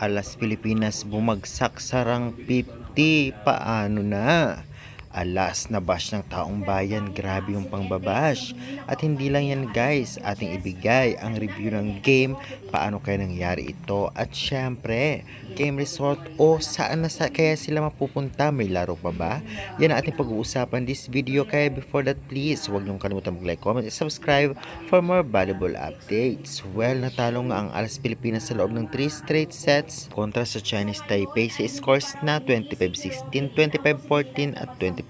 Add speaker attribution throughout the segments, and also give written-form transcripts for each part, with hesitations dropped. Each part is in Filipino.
Speaker 1: Alas Pilipinas bumagsak sa rank 50. Paano na? Alas na bash ng taong bayan, grabe yung pangbabash. At hindi lang yan guys, ating ibigay ang review ng game, paano kaya nangyari ito. At syempre, game result o saan na kaya sila mapupunta, may laro pa ba? Yan ang ating pag-uusapan this video, kaya before that please, huwag niyong kalimutan mag-like, comment, and subscribe for more valuable updates. Well, natalo nga ang Alas Pilipinas sa loob ng 3 straight sets kontra sa Chinese Taipei sa scores na 25-16, 25-14 at 25-10.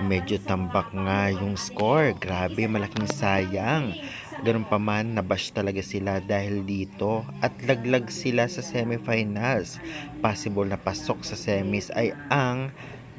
Speaker 1: Medyo tambak nga yung score. Grabe, malaking sayang. Ganun pa man, nabash talaga sila dahil dito at laglag sila sa semifinals. Possible na pasok sa semis ay ang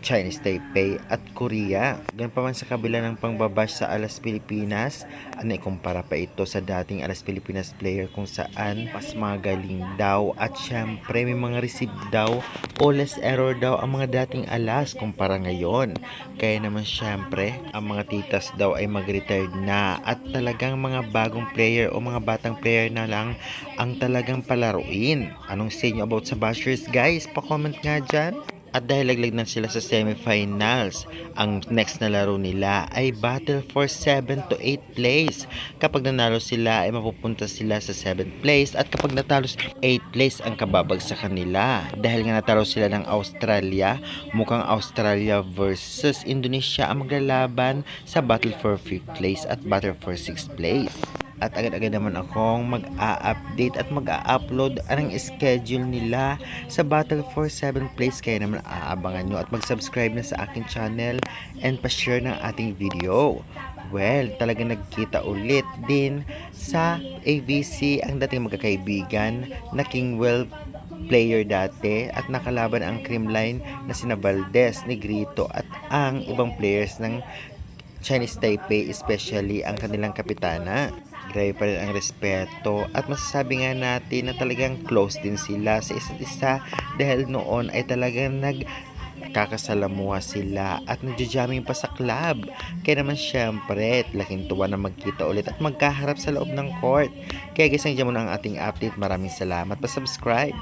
Speaker 1: Chinese Taipei at Korea. Ganun pa man sa kabila ng pangbabash sa Alas Pilipinas, ikumpara pa ito sa dating Alas Pilipinas player kung saan mas magaling daw at syempre may mga receive daw o less error daw ang mga dating Alas kumpara ngayon. Kaya naman syempre, ang mga titas daw ay mag-retired na at talagang mga bagong player o mga batang player na lang ang talagang palaruin. Anong say nyo about sa bashers guys? Pa-comment nga dyan. At dahil laglag na sila sa semifinals, ang next na laro nila ay battle for 7 to 8 place. Kapag nanalo sila ay mapupunta sila sa 7th place at kapag natalo sa 8th place ang kababagsakan nila. Dahil nga natalo sila ng Australia, mukhang Australia versus Indonesia ang maglalaban sa battle for 5th place at battle for 6th place. At agad-agad naman akong mag-a-update at mag-a-upload ang schedule nila sa Battle for 7th place. Kaya naman aabangan nyo at mag-subscribe na sa aking channel and pa-share ng ating video. Well, talagang nagkita ulit din sa AVC ang dating magkakaibigan na Kingwell player dati at nakalaban ang Creamline na sina Valdez, Negrito at ang ibang players ng Chinese Taipei, especially ang kanilang kapitana. Grabe pa rin ang respeto at masasabi nga natin na talagang close din sila sa isa't isa dahil noon ay talagang nagkakasalamuha sila at nagja-jamming pa sa club. Kaya naman syempre, laking tuwa na magkita ulit at magkaharap sa loob ng court. Kaya guys, nandiyan muna ang ating update. Maraming salamat. Pa-subscribe.